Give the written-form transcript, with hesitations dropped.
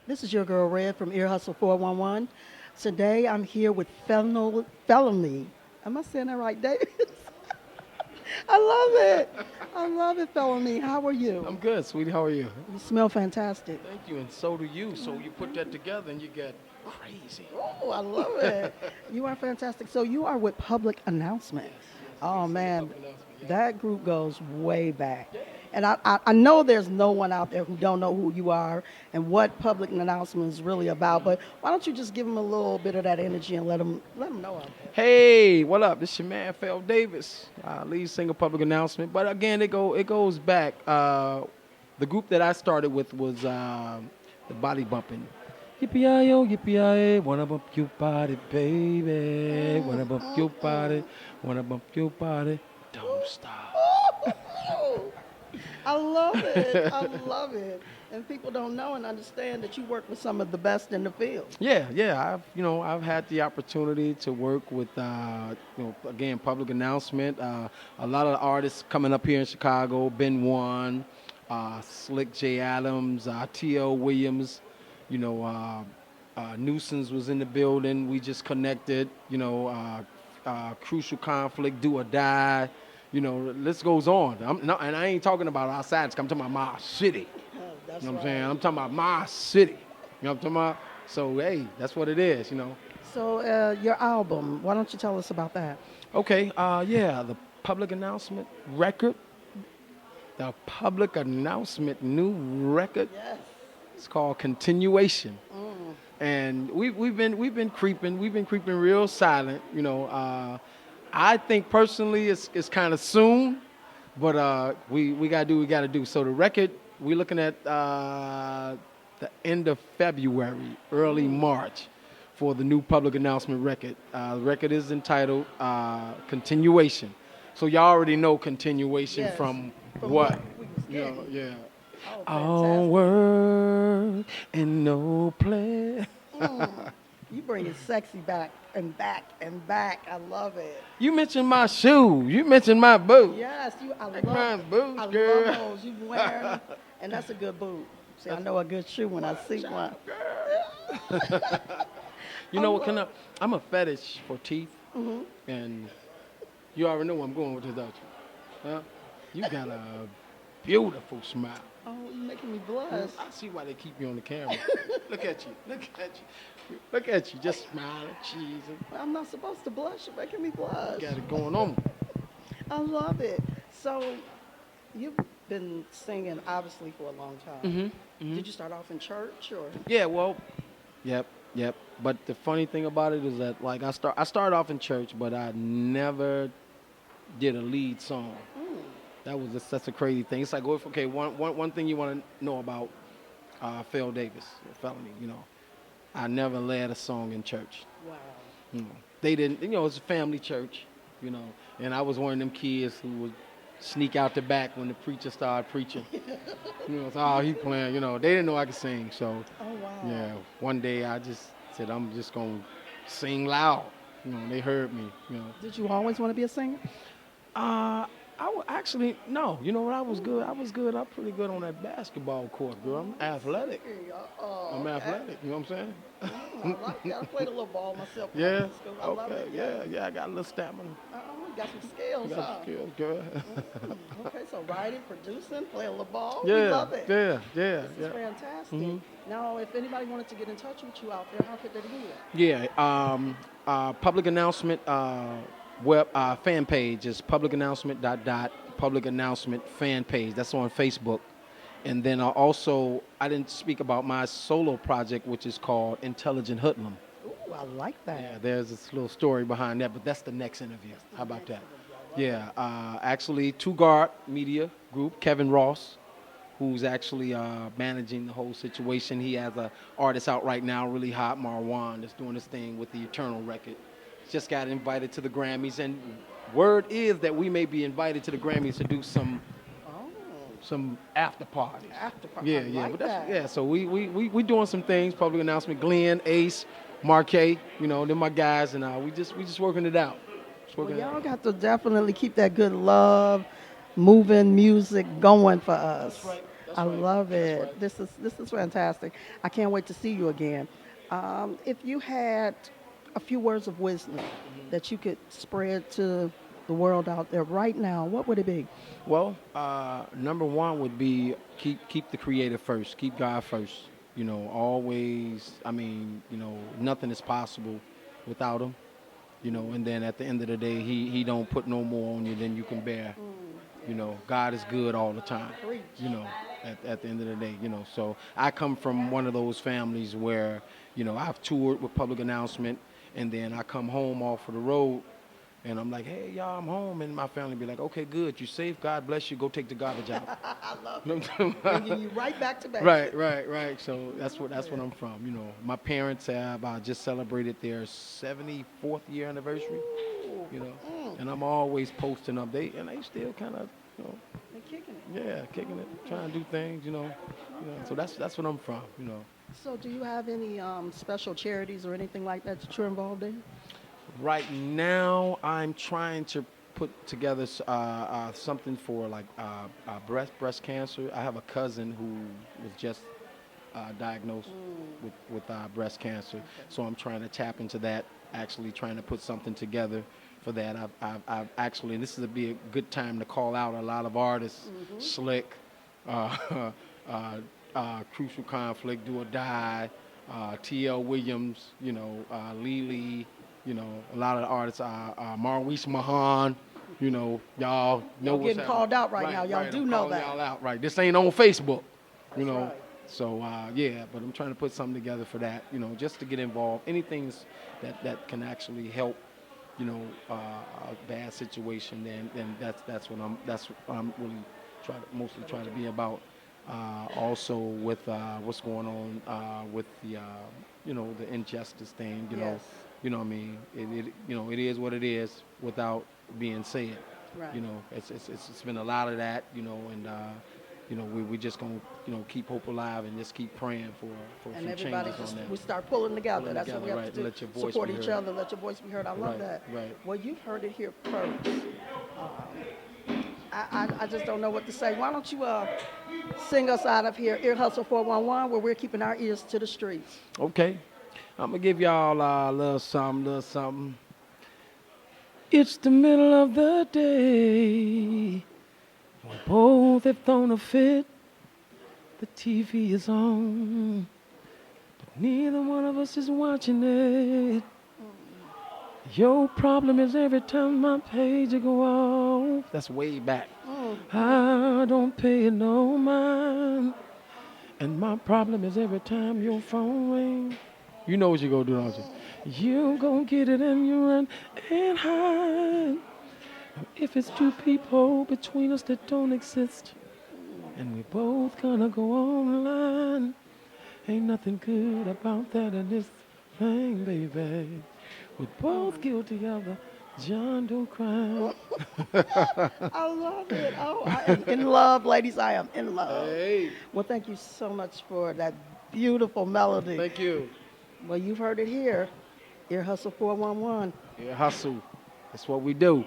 This is your girl Red from EarHustle411. Today I'm here with Felony. Am I saying that right, Davis? I love it. I love it, Felony. How are you? I'm good, sweetie. How are you? You smell fantastic. Thank you, and so do you. So you put that together and you get crazy. Oh, I love it. You are fantastic. So you are with Public Announcement. Oh man, that group goes way back. And I know there's no one out there who don't know who you are and what Public Announcement is really about. But why don't you just give them a little bit of that energy and let them know out there. Hey, what up? This your man, Feloney Davis, lead singer, Public Announcement. But again, it goes back. The group that I started with was the Body Bumping. Yippee-yi-yo, yippee-yi-yi, wanna bump your body, baby. Wanna bump your body, wanna bump your body. Don't stop. I love it. I love it. And people don't know and understand that you work with some of the best in the field. Yeah. I've had the opportunity to work with, again, Public Announcement. A lot of artists coming up here in Chicago. Ben One, Slick J. Adams, T.L. Williams. Nuisance was in the building. We just connected. Crucial Conflict, Do or Die. The list goes on. And I ain't talking about outside. I'm talking about my city. That's You know what I'm right. saying? I'm talking about my city. You know what I'm talking about? So, hey, that's what it is, So your album, why don't you tell us about that? Okay, the Public Announcement record. The Public Announcement new record. Yes. It's called Continuation. And we've been creeping real silent, I think personally it's kind of soon, but we gotta do what we gotta do. So the record, we're looking at the end of February, early March, for the new Public Announcement record. The record is entitled Continuation. So y'all already know Continuation Yes. from From what? we was getting. Yeah. Oh, All fantastic. work and no play. You bring it sexy back and back and back. I love it. You mentioned my shoe. You mentioned my boot. Yes, I Like love my boots, I girl. love those. You wearing them, and that's a good boot. See, I know a good shoe when I see one. I'm a fetish for teeth, and you already know where I'm going with this, don't you? Huh? You got a beautiful smile. Oh, you're making me blush. I see why they keep you on the camera. Look at you, just smiling, cheesing. I'm not supposed to blush. You're making me blush. Got it going on. I love it. So, you've been singing obviously for a long time. Did you start off in church or? Yeah, well, yep. But the funny thing about it is that, like, I started off in church, but I never did a lead song. That's a crazy thing. It's like, okay, one thing you want to know about Phil Davis, Felony, I never led a song in church. Wow. They didn't, it's a family church, and I was one of them kids who would sneak out the back when the preacher started preaching. It's all he playing, they didn't know I could sing. So, Oh, wow. yeah, one day I just said, I'm just going to sing loud. They heard me, Did you always want to be a singer? Actually, no. You know what? I was good. I'm pretty good on that basketball court, girl. I'm athletic. I'm athletic. You know what I'm saying? I like that. I played a little ball myself. when I Yeah. was in school. I love Okay. it. Yeah. I got a little stamina. You got some skills, Got huh? some skills, girl. Okay, so writing, producing, playing a little ball. We Yeah. love it. Yeah. This is fantastic. Now, if anybody wanted to get in touch with you out there, how could they do that? Yeah. Public Announcement web fan page is public announcement public announcement fan page. That's on Facebook. And then also, I didn't speak about my solo project, which is called Intelligent Hoodlum. Ooh, I like that. Yeah, there's this little story behind that, but that's the next interview. How about that? Yeah, actually, Two Guard Media Group, Kevin Ross, who's actually managing the whole situation. He has an artist out right now, really hot, Marwan, that's doing this thing with the Eternal record. Just got invited to the Grammys, and word is that we may be invited to the Grammys to do some after parties. After party. Yeah, I yeah, like but that's that. yeah. So we doing some things. Public Announcement. Glenn, Ace, Marquet, they're my guys, and we just working it out. Well, y'all got to definitely keep that good love, moving music going for us. I love it. This is fantastic. I can't wait to see you again. If you had a few words of wisdom that you could spread to the world out there right now, what would it be? Well, number one would be keep the creator first, keep God first. You know, always. I mean, you know, nothing is possible without him. You know, and then at the end of the day, he don't put no more on you than you can bear. You know, God is good all the time. You know, at the end of the day, you know. So I come from one of those families where, you know, I've toured with public announcement, and then I come home off of the road, and I'm like, hey, y'all, I'm home. And my family be like, okay, good. You safe. God bless you. Go take the garbage out. I love it. Bringing you right back to basics. Right. So that's what I'm from. You know, my parents have just celebrated their 74th year anniversary. You know, and I'm always posting up. They still kind of, you know, They're kicking it. yeah, kicking it, trying to do things. You know. So that's what I'm from. You know. So do you have any special charities or anything like that you're involved in? Right now, I'm trying to put together something for like breast cancer. I have a cousin who was just diagnosed with breast cancer, so I'm trying to tap into that. Actually, trying to put something together for that. I've actually, and this is be a good time to call out a lot of artists, Slick, Crucial Conflict, Do or Die, T.L. Williams, you know, Lily. You know, a lot of the artists are Maurice Mahan. You know, y'all know what's getting called out right now. Y'all do know that. Y'all out, right? This ain't on Facebook. You That's know, right. so yeah. But I'm trying to put something together for that. You know, just to get involved. Anything that can actually help. You know, a bad situation. Then that's what I'm really mostly trying to be about. Also with what's going on with the you know, the injustice thing. You know. Yes. You know what I mean? You know, it is what it is without being said. Right. You know, it's been a lot of that, you know, and you know, we just gonna, you know, keep hope alive and just keep praying for And some everybody changes just, on that. we start pulling together. Pulling That's what we together, have to do. let your voice Support be each heard. other. Let your voice be heard. I love that. Right. Well, you've heard it here first. I just don't know what to say. Why don't you sing us out of here, EarHustle411, where we're keeping our ears to the streets. Okay. I'm going to give y'all a little something. It's the middle of the day. We both have thrown a fit. The TV is on. But neither one of us is watching it. Your problem is every time my page go off. That's way back. I don't pay it no mind. And my problem is every time your phone rings. You know what you gonna do, don't you? You gonna get it and you run and hide. If it's two people between us that don't exist, and we both gonna go online, ain't nothing good about that in this thing, baby. We're both guilty of the John Doe crime. I love it. Oh, I am in love, ladies. I am in love. Hey. Well, thank you so much for that beautiful melody. Thank you. Well, you've heard it here. Ear Hustle 411. Yeah, hustle. That's what we do.